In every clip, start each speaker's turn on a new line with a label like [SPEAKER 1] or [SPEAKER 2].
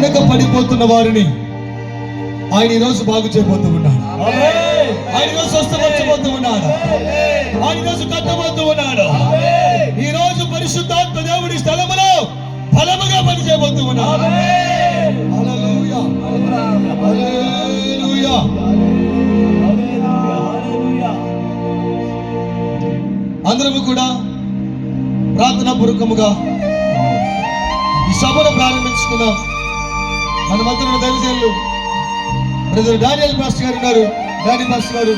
[SPEAKER 1] వెనక పడిపోతున్న వారిని ఆయన ఈరోజు బాగు చేయబోతూ ఉన్నాడు. ఆయన ఈరోజు స్వస్థపరచబోతూ ఉన్నాడు. ఆయన ఈరోజు కట్టబోతూ ఉన్నాడు. ఈ రోజు పరిశుద్ధాత్మ దేవుడి స్థలములో బలముగా పని చేయబోతూ ఉన్నాడు. హల్లెలూయా, హల్లెలూయా. అందరము కూడా ప్రార్థనా పూర్వకముగా ఈ సభను ప్రారంభించుకుందాం. మన మధ్యలో దైవజనులు బ్రదర్ డానియల్ పాస్టర్ గారు ఉన్నారు. డానీ పాస్టర్ గారు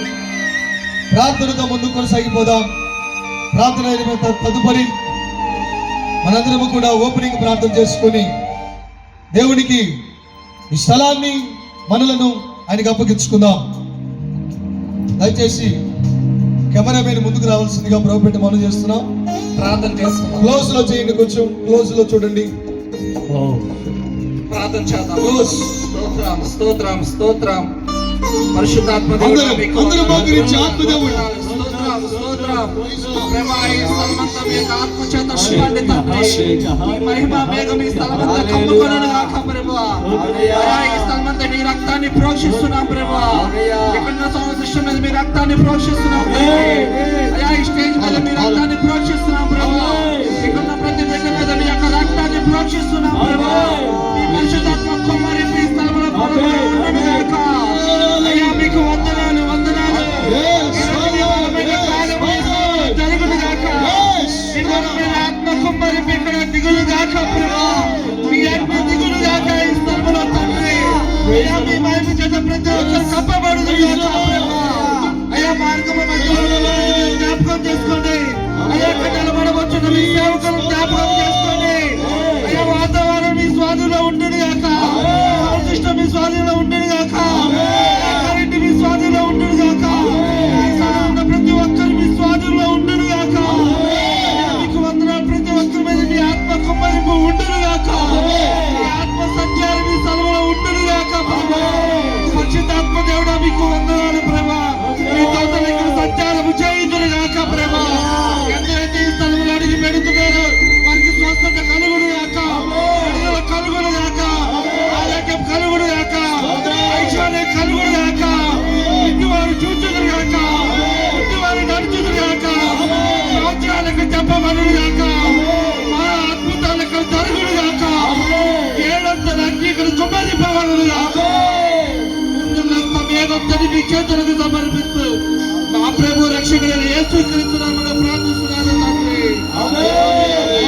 [SPEAKER 1] ప్రార్థనతో ముందుకు కొనసాగిపోదాం. ప్రార్థన అయిన తదుపరి మనందరము కూడా ఓపెనింగ్ ప్రార్థన చేసుకొని దేవునికి ఈ స్థలాన్ని మనలను ఆయనకు అప్పగించుకుందాం. దయచేసి కెమెరామెన్ ముందుకు రావాల్సిందిగా ప్రభుపేట మనం చేస్తున్నాం.
[SPEAKER 2] ప్రార్థన చేస్తున్నాం.
[SPEAKER 1] క్లోజ్ లో చేయండి, కొంచెం క్లోజ్ లో చూడండి.
[SPEAKER 2] ప్రార్థన చేద్దాం. స్తోత్రం స్తోత్రం స్తోత్రం పరిశుద్ధాత్మ
[SPEAKER 1] అందరూ మోకరించి ఆత్మదేవుడు
[SPEAKER 2] స్తోత్రం స్తోత్రం ప్రేమ ఈ స్థలమంతా మీ ఆత్మ చేత నింపండి తండ్రి. ఈ మహిమ మేఘం ఈ స్థలమంతా కమ్ముకొనును గాక ప్రభువా. అయ్యా ఈ స్థలమంతా మీ రక్తాన్ని ప్రోక్షిస్తున్నాం ప్రభువా. ఇక్కడ సంవత్సరం మీద మీ రక్తాన్ని ప్రోక్షిస్తున్నాం అయ్యా. ఈ స్టేజ్ మీద మీ రక్తాన్ని ప్రోక్షిస్తున్నాం ప్రభువా. ఇక్కడ ప్రతి బిడ్డ మీద మీ యొక్క రక్తాన్ని ప్రోక్షిస్తున్నాం ప్రభువా. ఈ పరిశుద్ధాత్మ కుమారి ఈ స్థలంలో ఉండును గాక. అయ్యా మీకు వందనాలు వందనాలు. జరుగును గాక. మీ ఆత్మ కుమారి ఇక్కడ దిగులు గాక ప్రభువా. మీ ఆత్మ దిగులు గాక ఈ స్థలంలో తండ్రి. అయ్యా మీ మహిమ చేత ప్రతి ఒక్కరు కప్పబడును గాక ప్రభువా. అయ్యా మార్గము మధ్యలో జ్ఞాపకం చేసుకోండి. అయ్యా నిలబడవచ్చున్న మీ సేవకులను జ్ఞాపకం చేసుకోండి. అయ్యా వాతావరణం మీ స్వాధీనంలో ఉండును గాక. సిస్టమ్ మీ స్వాధీనంలో ఉండును గాక. కరెంట్ మీ స్వాధీనంలో ఉండును గాక. ఉన్న ప్రతి ఒక్కరు మీ స్వాధీనంలో ఉండును గాక. మీకు వందనాలు. ప్రతి ఒక్కరి మీద మీ ఆత్మ కుమ్మరింపు ఉండును గాక. మీ ఆత్మ సంచారం మీ స్థలంలో ఉండును గాక. పరిశుద్ధాత్మ దేవుడా మీకు వందనాలు ప్రభా. మీ తోటలు ఇక్కడ సంచారము చేయుదురు గాక ప్రభా. ఎందరైతే ఈ స్థలంలో అడిగి పెడుతున్నారో వారికి స్వస్థత కలుగును గాక. విడుదల కలుగును గాక. ఆరోగ్యం కలుగును గాక. ఐశ్వర్యం కలుగును గాక. ఇంటి వారు చూచుదురు గాక. ఇంటి వారు నడుచుదురు గాక. సంవత్సరాలకు చెప్పబడును గాక. మా అద్భుతాలకు జరుగును గాక. ఏడంతల అంగీకరణ కుమ్మరింపబడును గాక. మేమంతని మీ చేతులకు సమర్పిస్తూ మా ప్రభు రక్షకుడైన యేసు క్రీస్తు నామమున ప్రార్థిస్తున్నాను తండ్రి.